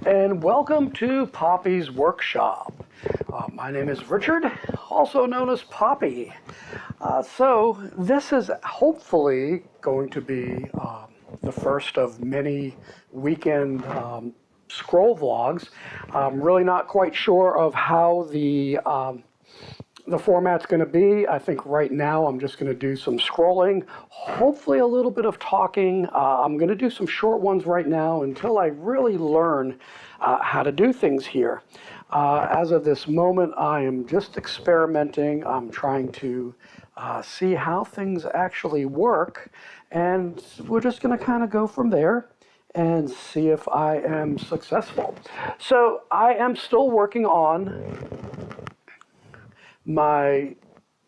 And welcome to Poppy's Workshop. My name is Richard, also known as Poppy. So this is hopefully going to be the first of many weekend scroll vlogs. I'm really not quite sure of how the format's going to be. I think right now I'm just going to do some scrolling, hopefully a little bit of talking. I'm going to do some short ones right now until I really learn how to do things here. As of this moment, I am just experimenting. I'm trying to see how things actually work, and we're just going to kind of go from there and see if I am successful. So I am still working on my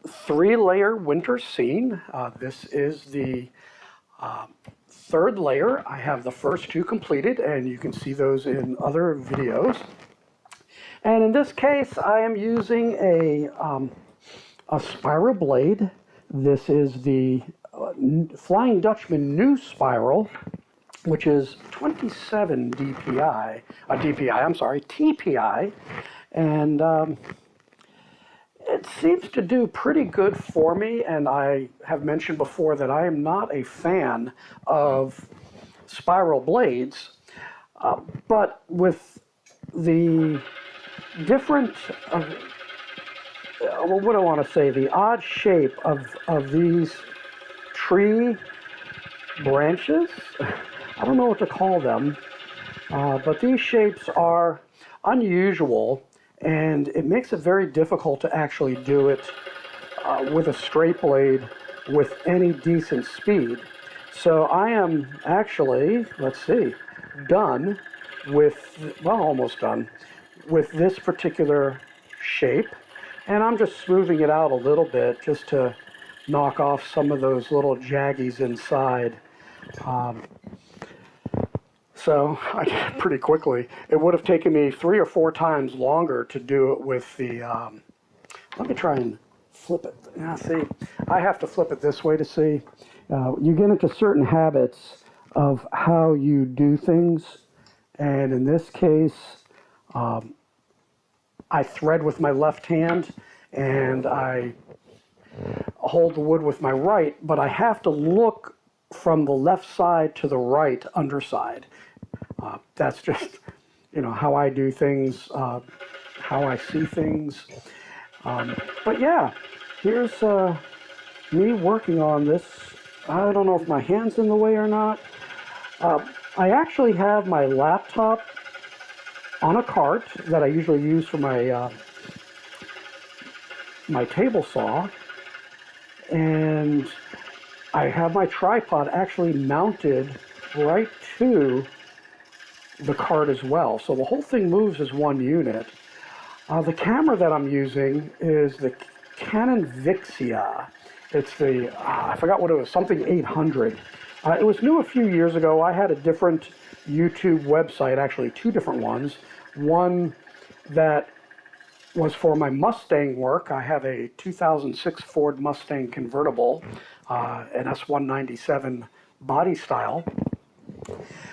3-layer winter scene. This is the third layer. I have the first 2 completed, and you can see those in other videos. And in this case, I am using a spiral blade. This is the Flying Dutchman new spiral, which is 27 TPI, and it seems to do pretty good for me. And I have mentioned before that I am not a fan of spiral blades, but with the different, what do I want to say, the odd shape of these tree branches, I don't know what to call them, but these shapes are unusual, and it makes it very difficult to actually do it with a straight blade with any decent speed. So I am actually, let's see, done with, well, almost done with this particular shape, and I'm just smoothing it out a little bit just to knock off some of those little jaggies inside. So I did it pretty quickly. It would have taken me 3 or 4 times longer to do it with the, let me try and flip it. Now see, I have to flip it this way to see. You get into certain habits of how you do things, and in this case, I thread with my left hand and I hold the wood with my right, but I have to look from the left side to the right underside. That's just, how I do things, how I see things. But yeah, here's me working on this. I don't know if my hand's in the way or not. I actually have my laptop on a cart that I usually use for my my table saw, and I have my tripod actually mounted right to the cart as well, so the whole thing moves as one unit. The camera that I'm using is the Canon Vixia. It's the I forgot what it was, something 800. It was new a few years ago. I had a different YouTube website, actually 2 different ones. One that was for my Mustang work. I have a 2006 Ford Mustang convertible, an S197 body style.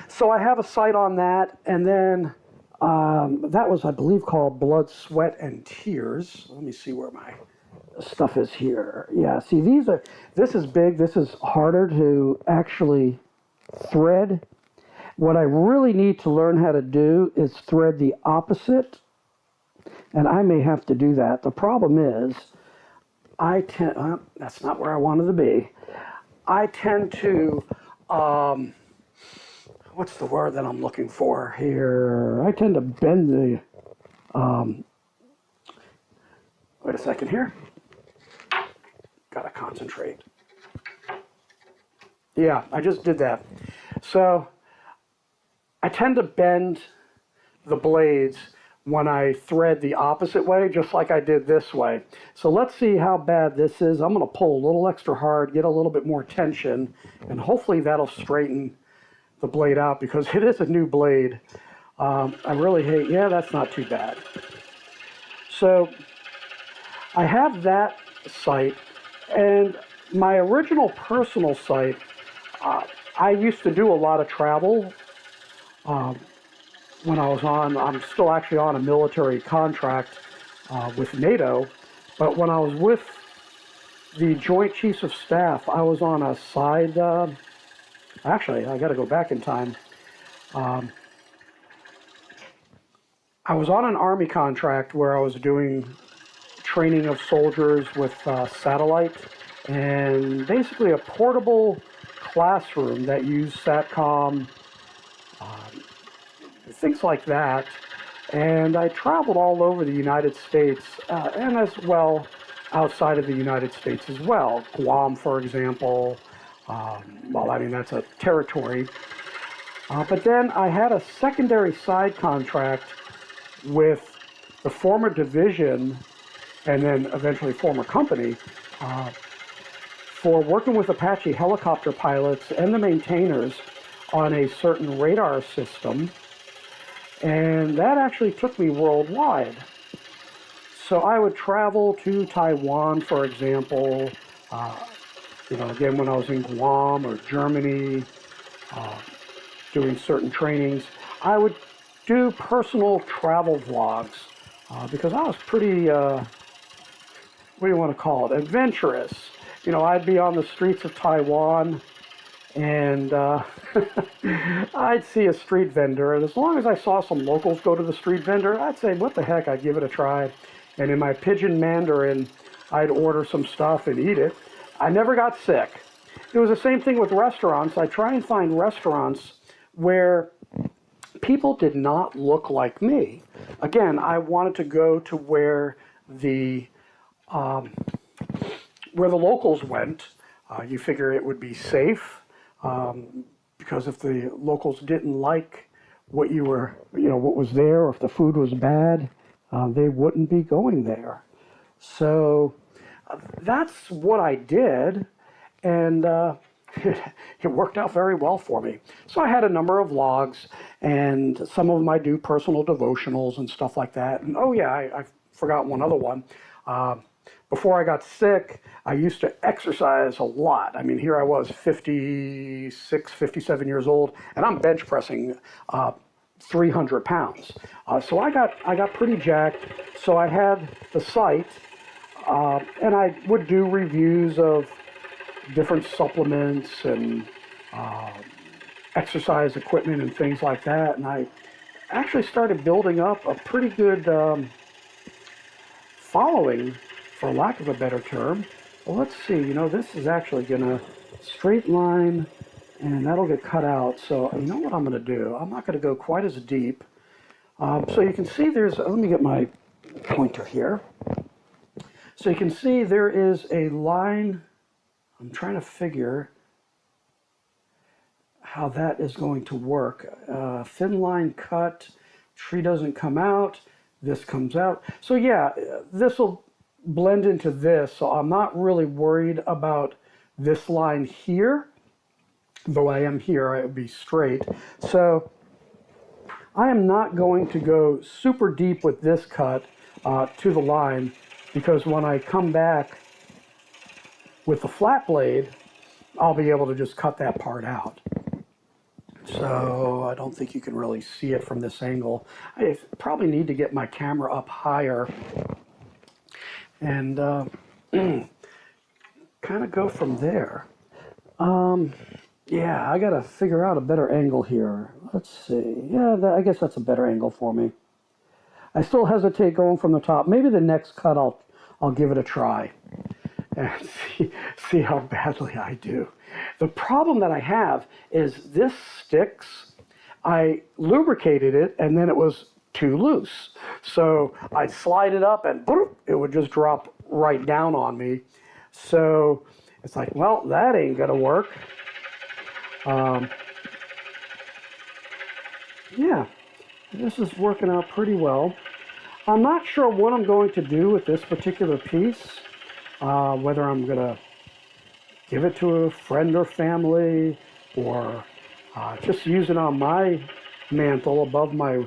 So I have a site on that, and then that was, I believe, called Blood, Sweat, and Tears. Let me see where my stuff is here. Yeah, see, this is big. This is harder to actually thread. What I really need to learn how to do is thread the opposite, and I may have to do that. The problem is, that's not where I wanted to be. I tend to, what's the word that I'm looking for here? I tend to bend the, wait a second here. Gotta concentrate. Yeah, I just did that. So I tend to bend the blades when I thread the opposite way, just like I did this way. So let's see how bad this is. I'm going to pull a little extra hard, get a little bit more tension, and hopefully that'll straighten the blade out, because it is a new blade. I really hate, yeah, that's not too bad. So I have that site, and my original personal site, I used to do a lot of travel. when I was on, I'm still actually on a military contract with NATO, but when I was with the Joint Chiefs of Staff, I was on a side, actually, I got to go back in time. I was on an Army contract where I was doing training of soldiers with satellite, and basically a portable classroom that used SATCOM, things like that. And I traveled all over the United States, and as well outside of the United States as well. Guam, for example. Well, I mean, that's a territory. But then I had a secondary side contract with the former division and then eventually former company for working with Apache helicopter pilots and the maintainers on a certain radar system. And that actually took me worldwide. So I would travel to Taiwan, for example, again, when I was in Guam or Germany, doing certain trainings, I would do personal travel vlogs because I was pretty, what do you want to call it, adventurous. I'd be on the streets of Taiwan, and I'd see a street vendor, and as long as I saw some locals go to the street vendor, I'd say, what the heck, I'd give it a try. And in my pidgin Mandarin, I'd order some stuff and eat it. I never got sick. It was the same thing with restaurants. I try and find restaurants where people did not look like me. Again, I wanted to go to where the locals went. You figure it would be safe, because if the locals didn't like what what was there, or if the food was bad, they wouldn't be going there. So that's what I did, and it worked out very well for me. So I had a number of vlogs, and some of them I do personal devotionals and stuff like that. And oh yeah, I forgot one other one. Before I got sick, I used to exercise a lot. I mean, here I was 56, 57 years old, and I'm bench pressing 300 pounds. So I got pretty jacked. So I had the site, and I would do reviews of different supplements and exercise equipment and things like that. And I actually started building up a pretty good following, for lack of a better term. Well, let's see, this is actually gonna straight line, and that'll get cut out. So you know what I'm gonna do? I'm not gonna go quite as deep. So you can see let me get my pointer here. So you can see there is a line. I'm trying to figure how that is going to work. Thin line cut, tree doesn't come out, this comes out. So yeah, this will blend into this, so I'm not really worried about this line here, though I am here, it would be straight. So I am not going to go super deep with this cut to the line, because when I come back with the flat blade, I'll be able to just cut that part out. So I don't think you can really see it from this angle. I probably need to get my camera up higher and kind of go from there. Yeah, I gotta figure out a better angle here. Let's see. Yeah, I guess that's a better angle for me. I still hesitate going from the top. Maybe the next cut I'll give it a try and see how badly I do. The problem that I have is this sticks. I lubricated it, and then it was too loose. So I'd slide it up, and boop, it would just drop right down on me. So it's like, well, that ain't gonna work. Yeah, this is working out pretty well. I'm not sure what I'm going to do with this particular piece, whether I'm gonna give it to a friend or family, or just use it on my mantle above my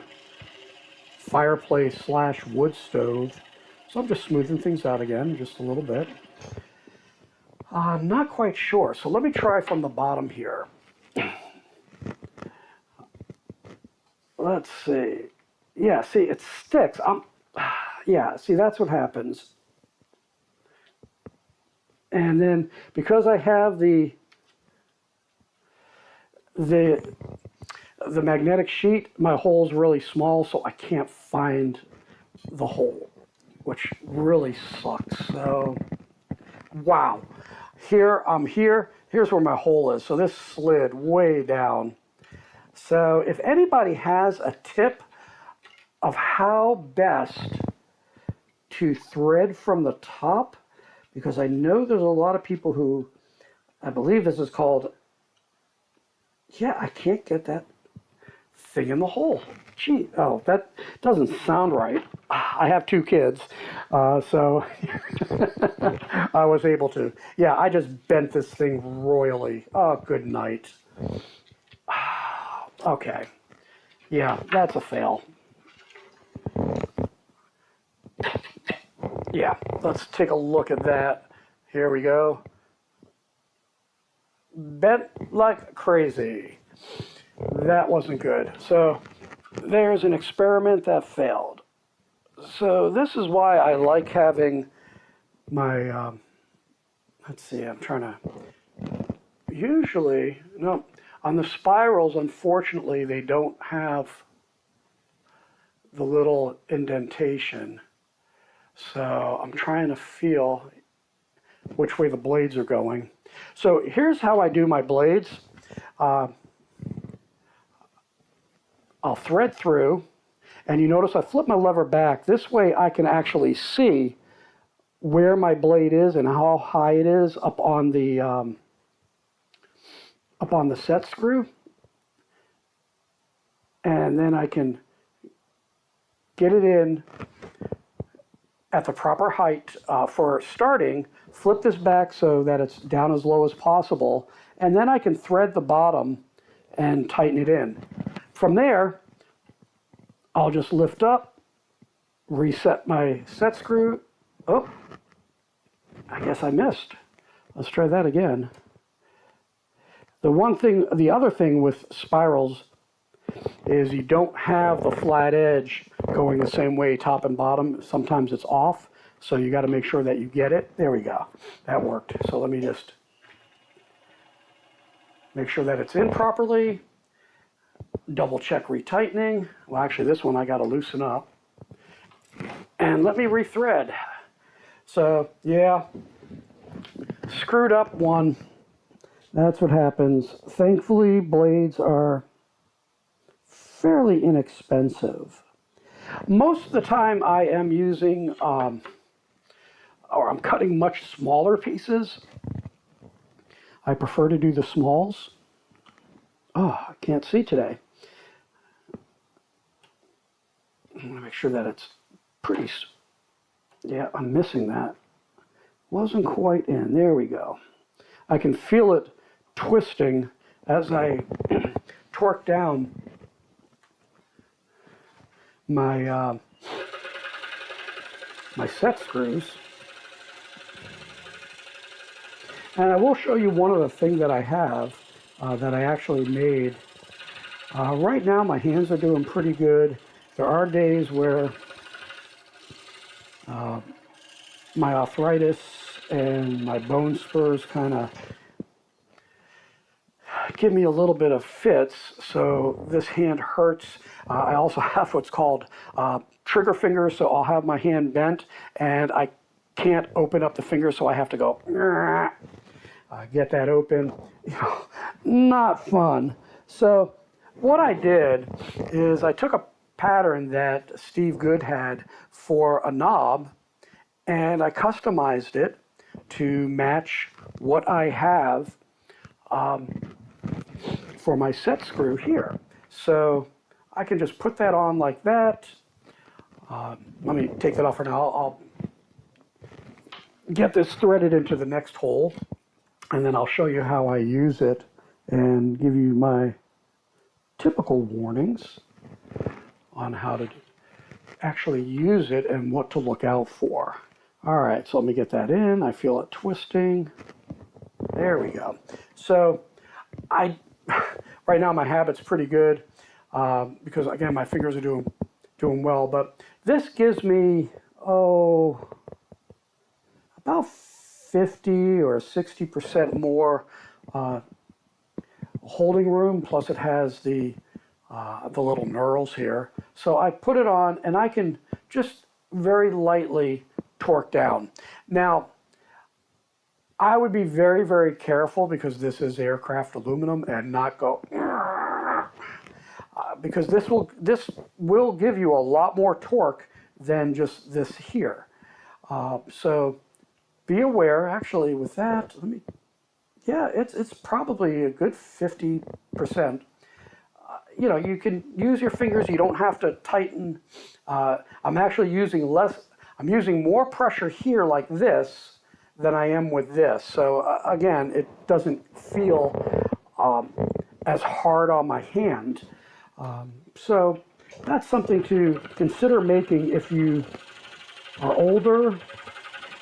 fireplace / wood stove. So I'm just smoothing things out again, just a little bit. I'm not quite sure, so let me try from the bottom here. let's see. Yeah, see, it sticks. Yeah, see, that's what happens. And then because I have the magnetic sheet, my hole's really small, so I can't find the hole, which really sucks. So, wow. Here, I'm here. Here's where my hole is. So this slid way down. So if anybody has a tip of how best to thread from the top, because I know there's a lot of people who, I believe this is called, yeah, I can't get that thing in the hole. Gee, oh, that doesn't sound right. I have 2 kids, so I was able to. Yeah, I just bent this thing royally. Oh, good night. Okay. Yeah, that's a fail. Yeah, let's take a look at that. Here we go. Bent like crazy. That wasn't good. So there's an experiment that failed. So this is why I like having my, let's see, I'm trying to, usually, no, on the spirals, unfortunately, they don't have the little indentation. So I'm trying to feel which way the blades are going. So here's how I do my blades. I'll thread through, and you notice I flip my lever back. This way I can actually see where my blade is and how high it is up on the set screw. And then I can get it in at the proper height for starting, flip this back so that it's down as low as possible, and then I can thread the bottom and tighten it in. From there, I'll just lift up, reset my set screw. Oh, I guess I missed. Let's try that again. The other thing with spirals is you don't have the flat edge going the same way top and bottom. Sometimes it's off, so you got to make sure that you get it. There we go. That worked. So let me just make sure that it's in properly. Double check retightening. Well, actually, this one I got to loosen up. And let me rethread. So, yeah, screwed up one. That's what happens. Thankfully, blades are fairly inexpensive. Most of the time I am using, or I'm cutting much smaller pieces. I prefer to do the smalls. Oh, I can't see today. I'm going to make sure that it's pretty, yeah, I'm missing that. Wasn't quite in. There we go. I can feel it twisting as I torque down my my set screws. And I will show you one of the things that I have that I actually made. Right now my hands are doing pretty good. There are days where my arthritis and my bone spurs kind of give me a little bit of fits, so this hand hurts. I also have what's called trigger fingers, so I'll have my hand bent and I can't open up the finger, so I have to go get that open. You know, not fun. So what I did is I took a pattern that Steve Good had for a knob and I customized it to match what I have for my set screw here. So I can just put that on like that. Let me take that off for now. I'll get this threaded into the next hole, and then I'll show you how I use it and give you my typical warnings on how to actually use it and what to look out for. All right, so let me get that in. I feel it twisting. There we go. So right now my habit's pretty good. because again, my fingers are doing well. But this gives me, about 50 or 60% more holding room. Plus, it has the little knurls here. So I put it on, and I can just very lightly torque down. Now, I would be very, very careful because this is aircraft aluminum and not go because this will give you a lot more torque than just this here. So be aware. Actually, with that, yeah, it's probably a good 50%. You know, you can use your fingers. You don't have to tighten. I'm actually using less. I'm using more pressure here like this than I am with this. So again, it doesn't feel as hard on my hand. So that's something to consider making if you are older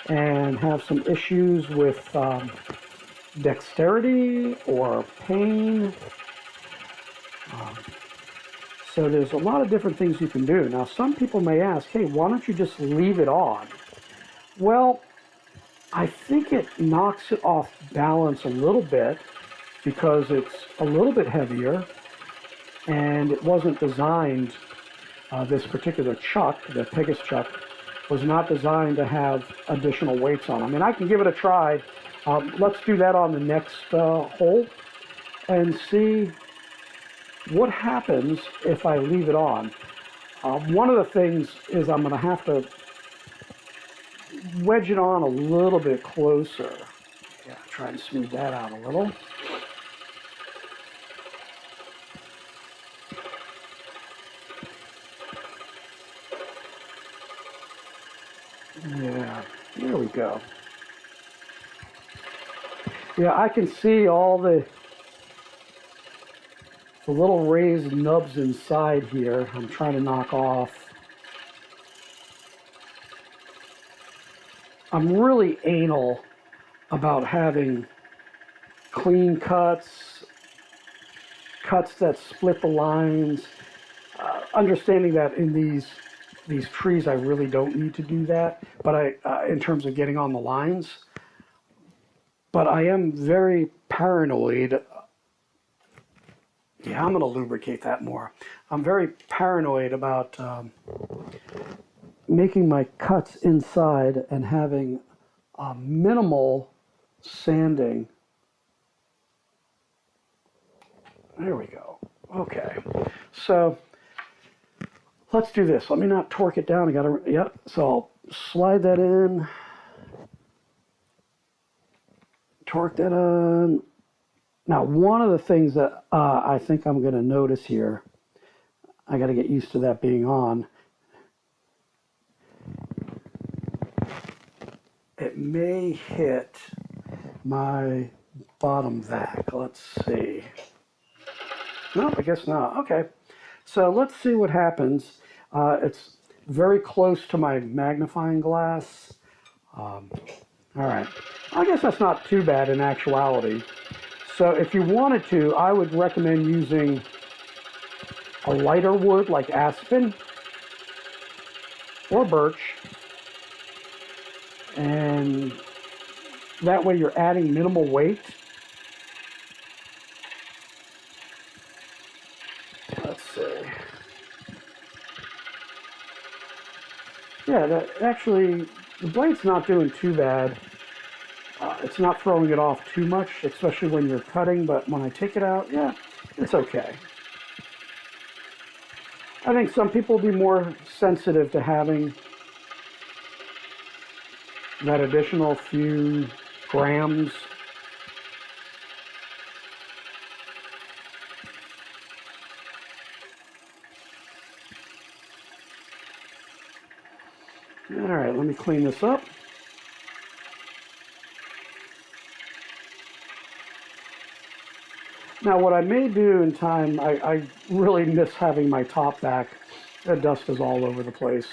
and have some issues with dexterity or pain. So there's a lot of different things you can do. Now, some people may ask, hey, why don't you just leave it on? Well, I think it knocks it off balance a little bit because it's a little bit heavier, and it wasn't designed, this particular chuck, the Pegasus chuck, was not designed to have additional weights on. I mean, I can give it a try. Let's do that on the next hole and see what happens if I leave it on. One of the things is I'm going to have to wedge it on a little bit closer. Yeah, try and smooth that out a little. Yeah, there we go. Yeah, I can see all the little raised nubs inside here. I'm trying to knock off. I'm really anal about having clean cuts, cuts that split the lines, understanding that in these trees I really don't need to do that, but in terms of getting on the lines. But I am very paranoid. Yeah, I'm going to lubricate that more. I'm very paranoid about making my cuts inside and having minimal sanding. There we go. Okay, so let's do this. Let me not torque it down. I got to, yep. So I'll slide that in, torque that on. Now, one of the things that I think I'm going to notice here, I got to get used to that being on. It may hit my bottom vac. Let's see. Nope, I guess not. Okay. So let's see what happens. It's very close to my magnifying glass. All right. I guess that's not too bad in actuality. So if you wanted to, I would recommend using a lighter wood like aspen or birch. And that way you're adding minimal weight. Let's see. Yeah, that actually, the blade's not doing too bad. It's not throwing it off too much, especially when you're cutting, but when I take it out, yeah, it's okay. I think some people will be more sensitive to having that additional few grams. All right, let me clean this up. Now, what I may do in time, I really miss having my top vac. The dust is all over the place.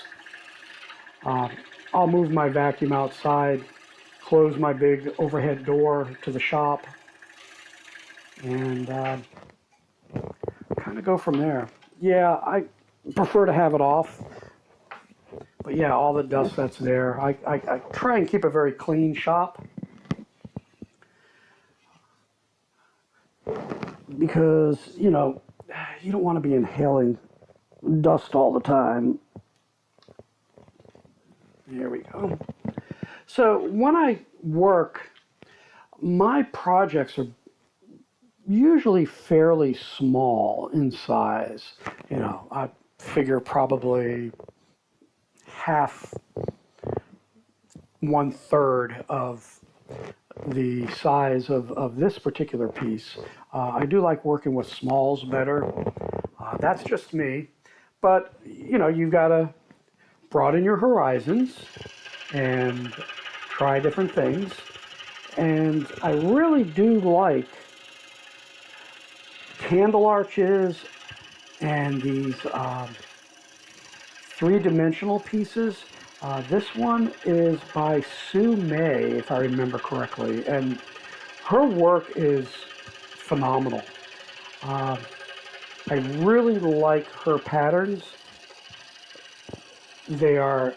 I'll move my vacuum outside, close my big overhead door to the shop, and kind of go from there. Yeah, I prefer to have it off. But yeah, all the dust that's there. I try and keep a very clean shop. Because, you know, you don't want to be inhaling dust all the time. There we go. So when I work, my projects are usually fairly small in size. You know, I figure probably half, 1/3 of the size of this particular piece. I do like working with smalls better. That's just me. But, you know, you've got to broaden your horizons and try different things. And I really do like candle arches and these three-dimensional pieces. This one is by Sue May, if I remember correctly, and her work is phenomenal. I really like her patterns. They are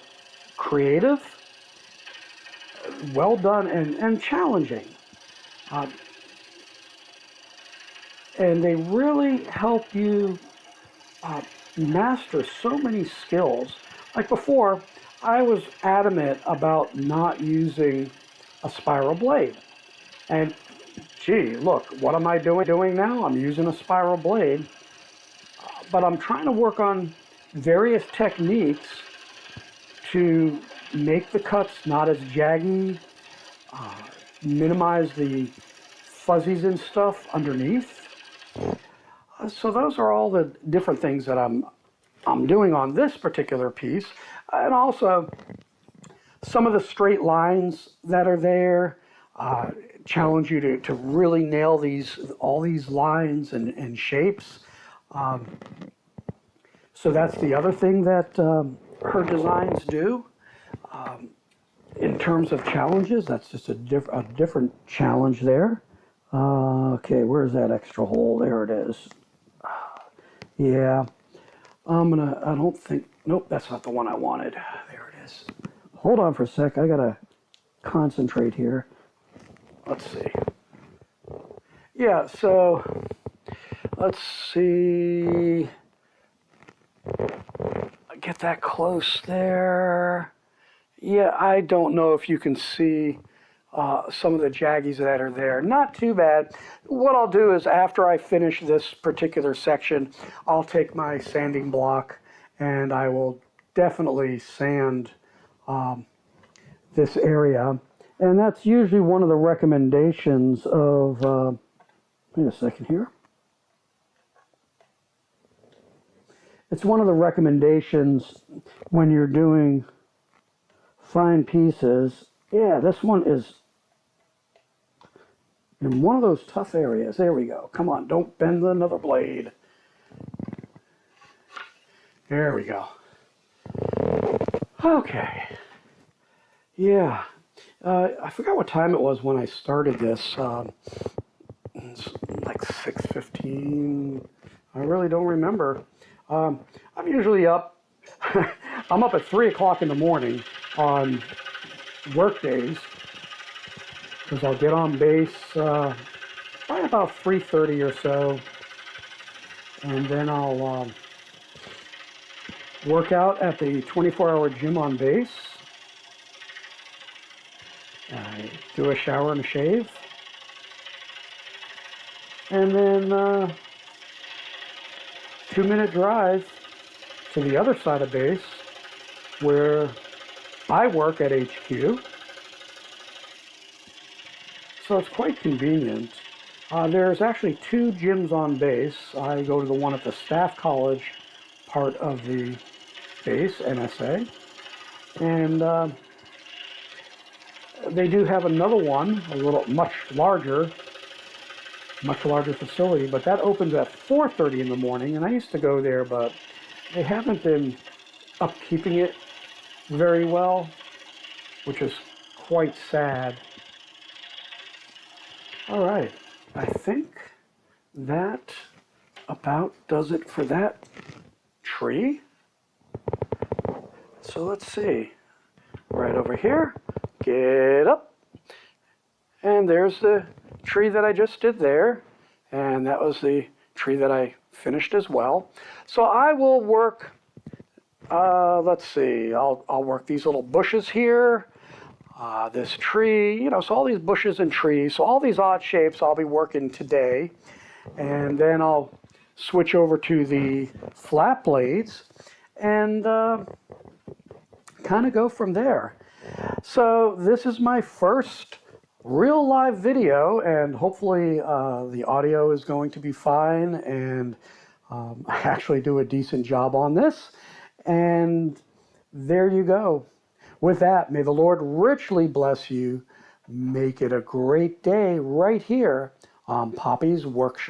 creative, well done, and challenging. And they really help you master so many skills. Like before, I was adamant about not using a spiral blade. And gee, look, what am I doing now? I'm using a spiral blade. But I'm trying to work on various techniques to make the cuts not as jaggy, minimize the fuzzies and stuff underneath. So those are all the different things that I'm doing on this particular piece. And also some of the straight lines that are there challenge you to really nail all these lines and shapes. So that's the other thing that her designs do. In terms of challenges, that's just a different challenge there. Okay, where's that extra hole? There it is. Yeah, I don't think, nope, that's not the one I wanted. There it is. Hold on for a sec, I gotta concentrate here. Let's see. Yeah, so, let's see. Get that close there. Yeah, I don't know if you can see some of the jaggies that are there. Not too bad. What I'll do is after I finish this particular section, I'll take my sanding block and I will definitely sand this area. And that's usually one of the recommendations of, wait a second here. It's one of the recommendations when you're doing fine pieces. Yeah, this one is in one of those tough areas. There we go. Come on, don't bend another blade. There we go. Okay. Yeah. I forgot what time it was when I started this. It's like 6:15. I really don't remember. I'm usually up. I'm up at 3 o'clock in the morning on work days because I'll get on base probably about 3:30 or so, and then I'll work out at the 24-hour gym on base. I do a shower and a shave, and then 2-minute drive to the other side of base where I work at HQ. So it's quite convenient. There's actually 2 gyms on base. I go to the one at the Staff College part of the base, NSA. And they do have another one, a little much larger facility, but that opens at 4:30 in the morning, and I used to go there, but they haven't been upkeeping it very well, which is quite sad. All right, I think that about does it for that tree. So let's see. Right over here. Get up. And there's the tree that I just did there. And that was the tree that I finished as well. So I will work, let's see, I'll work these little bushes here. This tree, you know, so all these bushes and trees. So all these odd shapes I'll be working today. And then I'll switch over to the flat blades and kind of go from there. So this is my first real live video, and hopefully the audio is going to be fine, and I actually do a decent job on this. And there you go. With that, may the Lord richly bless you. Make it a great day right here on Poppy's Workshop.